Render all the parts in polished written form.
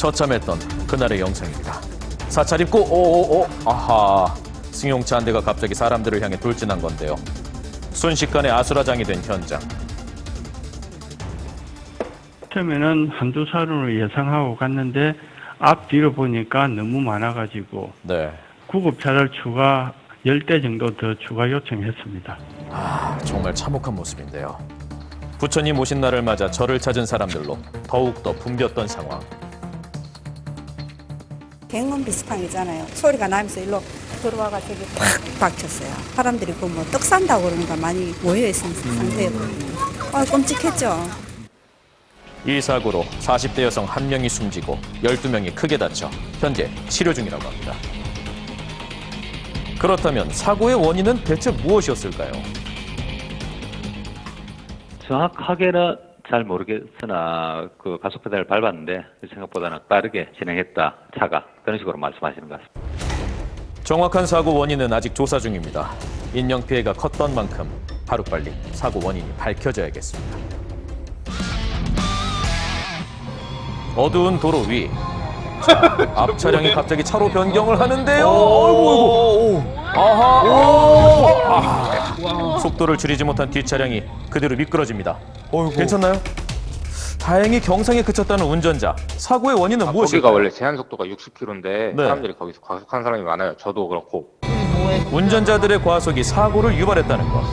처참했던 그날의 영상입니다. 사찰 입구 오오오 아하 승용차 한 대가 갑자기 사람들을 향해 돌진한 건데요. 순식간에 아수라장이 된 현장. 처음에는 한두 사람으로 예상하고 갔는데 앞뒤로 보니까 너무 많아가지고 네. 구급차를 추가 10대 정도 더 추가 요청했습니다. 정말 참혹한 모습인데요. 부처님 오신 날을 맞아 절을 찾은 사람들로 더욱더 붐볐던 상황. 갱문 비슷한 게잖아요. 소리가 나면서 일로 들어와가지고 팍 박혔어요. 사람들이 그 뭐 떡 산다고 그러니까 많이 모여있는 상태였거든요. 끔찍했죠. 이 사고로 40대 여성 1명이 숨지고 12명이 크게 다쳐 현재 치료 중이라고 합니다. 그렇다면 사고의 원인은 대체 무엇이었을까요? 정확하게는 잘 모르겠으나 그 가속 페달을 밟았는데 생각보다는 빠르게 진행했다 차가 그런 식으로 말씀하시는 것 같습니다. 정확한 사고 원인은 아직 조사 중입니다. 인명피해가 컸던 만큼 하루빨리 사고 원인이 밝혀져야겠습니다. 어두운 도로 위. 자, 앞 차량이 갑자기 차로 변경을 하는데요. 어이구. 아하. 속도를 줄이지 못한 뒷차량이 그대로 미끄러집니다. 괜찮나요? 다행히 경상에 그쳤다는 운전자. 사고의 원인은 무엇일까요? 거기가 원래 제한 속도가 60km인데 네. 사람들이 거기서 과속한 사람이 많아요. 저도 그렇고. 운전자들의 과속이 사고를 유발했다는 것.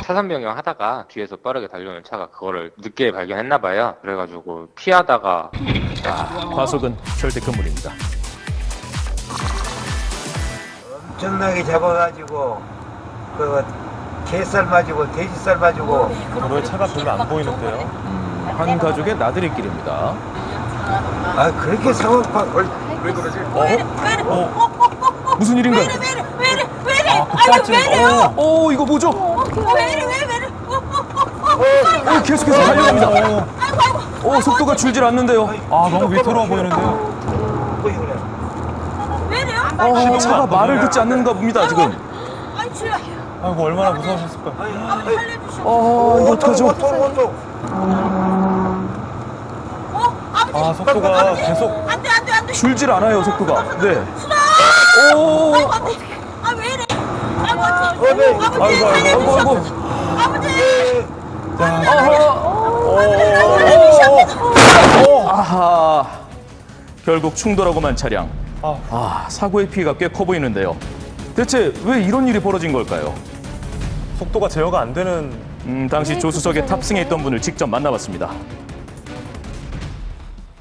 차선 변경 하다가 뒤에서 빠르게 달려오는 차가 그거를 늦게 발견했나 봐요. 그래가지고 피하다가 과속은 절대 금물입니다. 엄청나게 잡아가지고 그 게살 맞고 돼지살 맞고 도로에 차가 별로 안 보이는데요. 한 가족의 나들이길입니다. 그렇게 사고가 왜 그러지? 무슨 일인가요? 급발진. 이거 뭐죠? 왜 계속해서 달려갑니다. 속도가 줄질 않는데요. 너무 위태로워 보이는데요. 거의 그래. 차가 말을 듣지 않는가 봅니다, 지금. 아이고 얼마나 무서우셨을까요? 이거 어떡하죠? 속도가 계속 줄질 않아요, 속도가. 네. 아이고. 아하. 결국 충돌하고만 차량. 사고의 피해가 꽤 커 보이는데요. 대체 왜 이런 일이 벌어진 걸까요? 속도가 제어가 안 되는. 당시 조수석에 탑승해 있던 분을 직접 만나봤습니다.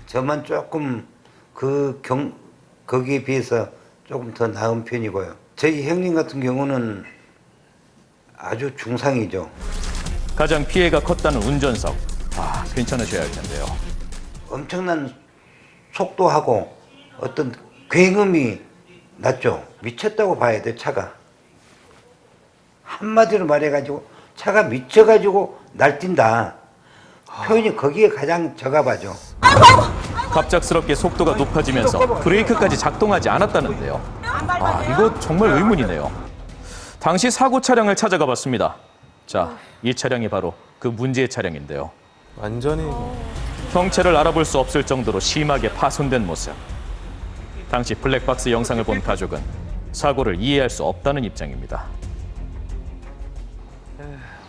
저만 조금 거기에 비해서 조금 더 나은 편이고요. 저희 형님 같은 경우는 아주 중상이죠. 가장 피해가 컸다는 운전석. 괜찮으셔야 할 텐데요. 엄청난 속도하고 어떤 굉음이 났죠. 미쳤다고 봐야 돼, 차가. 한마디로 말해가지고 차가 미쳐가지고 날뛴다. 표현이 거기에 가장 적합하죠. 갑작스럽게 속도가 높아지면서 브레이크까지 작동하지 않았다는데요. 이거 정말 의문이네요. 당시 사고 차량을 찾아가 봤습니다. 자, 이 차량이 바로 그 문제의 차량인데요. 완전히. 형체를 알아볼 수 없을 정도로 심하게 파손된 모습. 당시 블랙박스 영상을 본 가족은 사고를 이해할 수 없다는 입장입니다.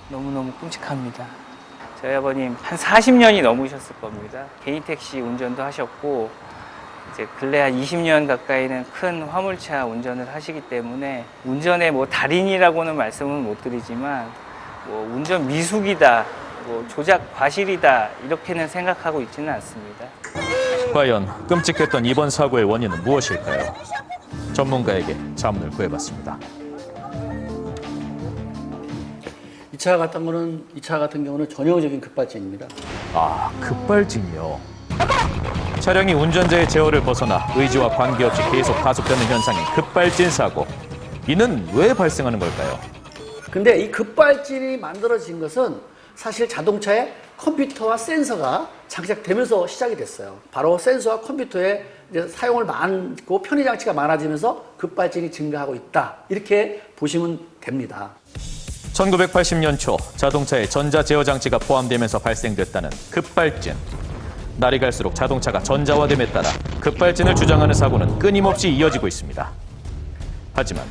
너무너무 끔찍합니다. 저희 아버님 한 40년이 넘으셨을 겁니다. 개인 택시 운전도 하셨고 이제 근래 한 20년 가까이는 큰 화물차 운전을 하시기 때문에 운전의 달인이라고는 말씀은 못 드리지만 운전 미숙이다, 조작 과실이다 이렇게는 생각하고 있지는 않습니다. 과연 끔찍했던 이번 사고의 원인은 무엇일까요? 전문가에게 자문을 구해봤습니다. 이 차 같은 경우는 전형적인 급발진입니다. 급발진이요. 차량이 운전자의 제어를 벗어나 의지와 관계없이 계속 가속되는 현상인 급발진 사고. 이는 왜 발생하는 걸까요? 근데 이 급발진이 만들어진 것은 사실 자동차에 컴퓨터와 센서가 장착되면서 시작이 됐어요. 바로 센서와 컴퓨터의 이제 사용을 많고 편의 장치가 많아지면서 급발진이 증가하고 있다. 이렇게 보시면 됩니다. 1980년 초 자동차에 전자 제어 장치가 포함되면서 발생됐다는 급발진. 날이 갈수록 자동차가 전자화됨에 따라 급발진을 주장하는 사고는 끊임없이 이어지고 있습니다. 하지만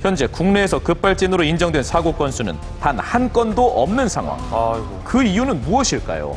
현재 국내에서 급발진으로 인정된 사고 건수는 단 한 건도 없는 상황. 아이고. 그 이유는 무엇일까요?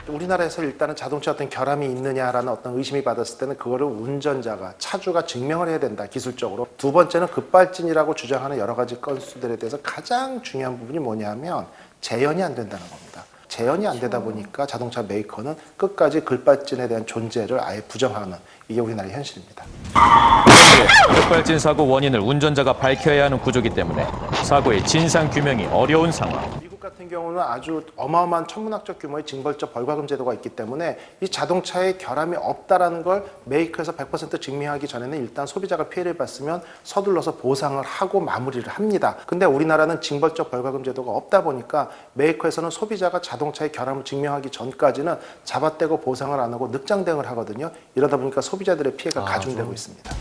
우리나라에서 일단은 자동차 어떤 결함이 있느냐라는 어떤 의심이 받았을 때는 그거를 운전자가, 차주가 증명을 해야 된다, 기술적으로. 두 번째는 급발진이라고 주장하는 여러 가지 건수들에 대해서 가장 중요한 부분이 뭐냐면 재현이 안 된다는 겁니다. 재현이 안 되다 보니까 자동차 메이커는 끝까지 급발진에 대한 존재를 아예 부정하는, 이게 우리나라의 현실입니다. 현재 급발진 사고 원인을 운전자가 밝혀야 하는 구조기 때문에 사고의 진상 규명이 어려운 상황. 미국 같은 경우는 아주 어마어마한 천문학적 규모의 징벌적 벌과금 제도가 있기 때문에 이 자동차에 결함이 없다라는 걸 메이커에서 100% 증명하기 전에는 일단 소비자가 피해를 봤으면 서둘러서 보상을 하고 마무리를 합니다. 근데 우리나라는 징벌적 벌과금 제도가 없다 보니까 메이커에서는 소비자가 자동차의 결함을 증명하기 전까지는 잡아떼고 보상을 안 하고 늑장대응을 하거든요. 이러다 보니까 소비자들의 피해가 가중되고 있습니다.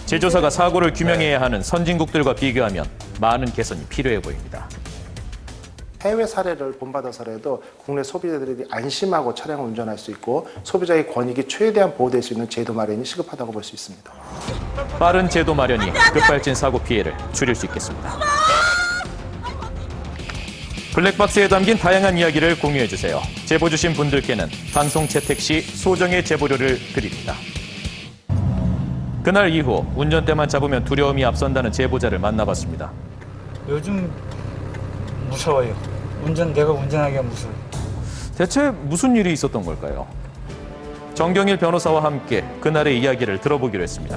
제조사가 사고를 규명해야 하는 선진국들과 비교하면 많은 개선이 필요해 보입니다. 해외 사례를 본받아서라도 국내 소비자들이 안심하고 차량을 운전할 수 있고 소비자의 권익이 최대한 보호될 수 있는 제도 마련이 시급하다고 볼 수 있습니다. 빠른 제도 마련이 급발진 사고 피해를 줄일 수 있겠습니다. 블랙박스에 담긴 다양한 이야기를 공유해 주세요. 제보 주신 분들께는 방송 채택 시 소정의 제보료를 드립니다. 그날 이후 운전대만 잡으면 두려움이 앞선다는 제보자를 만나봤습니다. 요즘 무서워요. 내가 운전하기가 무서워요. 대체 무슨 일이 있었던 걸까요? 정경일 변호사와 함께 그날의 이야기를 들어보기로 했습니다.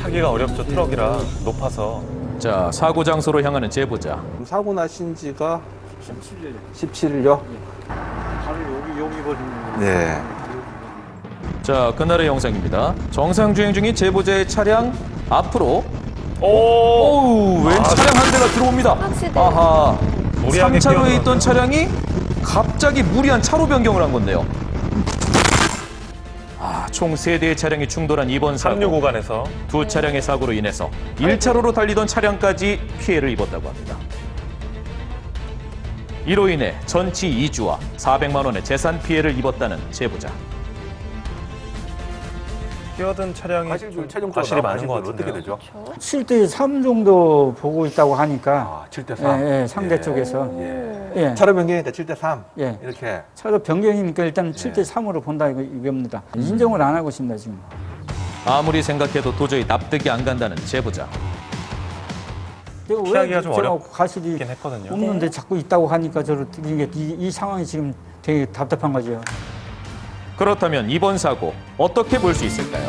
타기가 어렵죠. 트럭이라 높아서. 자, 사고 장소로 향하는 제보자. 사고 나신 지가 17일요? 바로 여기 거든요. 네. 자, 그날의 영상입니다. 정상 주행 중인 제보자의 차량 앞으로 웬 차량 한 대가 들어옵니다. 아하, 무리하게 3차로에 있던 차량이 갑자기 무리한 차로 변경을 한 건데요. 총 3대의 차량이 충돌한 이번 사고. 3류 구간에서 두 차량의 사고로 인해서 1차로로 달리던 차량까지 피해를 입었다고 합니다. 이로 인해 전치 2주와 400만 원의 재산 피해를 입었다는 제보자. 끼어든 차량이 과실이 많은 것 같은데요. 어떻게 되죠? 7대 3 정도 보고 있다고 하니까 7대 3. 예, 상대 쪽에서 예. 차로 변경이니까 7대 3. 예. 이렇게. 차로 변경이니까 일단 7대 3으로 본다 이겁니다. 인정을 안 하고 있습니다 지금. 아무리 생각해도 도저히 납득이 안 간다는 제보자. 피하기가 좀 과실이 어렵긴 했거든요. 없는데 자꾸 있다고 하니까 이 상황이 지금 되게 답답한 거죠. 그렇다면 이번 사고 어떻게 볼 수 있을까요?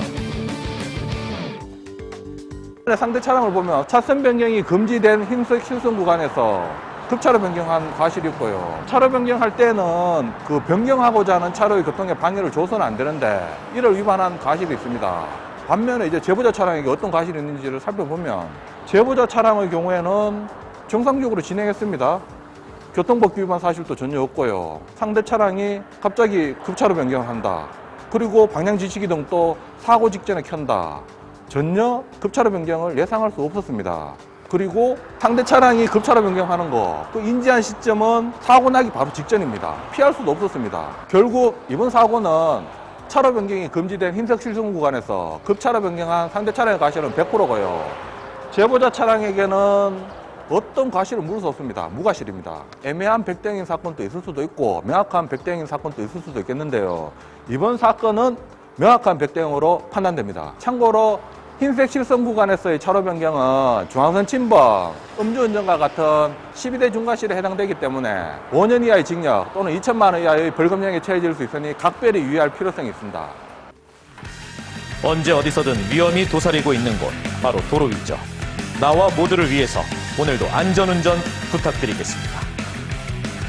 상대 차량을 보면 차선 변경이 금지된 흰색 실선 구간에서 급차로 변경한 과실이 있고요. 차로 변경할 때는 그 변경하고자 하는 차로의 교통에 방해를 줘서는 안 되는데 이를 위반한 과실이 있습니다. 반면에 이제 제보자 차량에게 어떤 과실이 있는지를 살펴보면 제보자 차량의 경우에는 정상적으로 진행했습니다. 교통법규 위반 사실도 전혀 없고요. 상대 차량이 갑자기 급차로 변경한다. 그리고 방향 지시기 등도 사고 직전에 켠다. 전혀 급차로 변경을 예상할 수 없었습니다. 그리고 상대 차량이 급차로 변경하는 거, 그 인지한 시점은 사고 나기 바로 직전입니다. 피할 수도 없었습니다. 결국 이번 사고는 차로 변경이 금지된 흰색 실선 구간에서 급차로 변경한 상대 차량의 과실은 100%고요. 제보자 차량에게는 어떤 과실을 물을 수 없습니다. 무과실입니다. 애매한 백대행인 사건도 있을 수도 있고 명확한 백대행인 사건도 있을 수도 있겠는데요. 이번 사건은 명확한 백대행으로 판단됩니다. 참고로 흰색 실선 구간에서의 차로 변경은 중앙선 침범, 음주운전과 같은 12대 중과실에 해당되기 때문에 5년 이하의 징역 또는 2천만 원 이하의 벌금형에 처해질 수 있으니 각별히 유의할 필요성이 있습니다. 언제 어디서든 위험이 도사리고 있는 곳, 바로 도로 위죠. 나와 모두를 위해서 오늘도 안전운전 부탁드리겠습니다.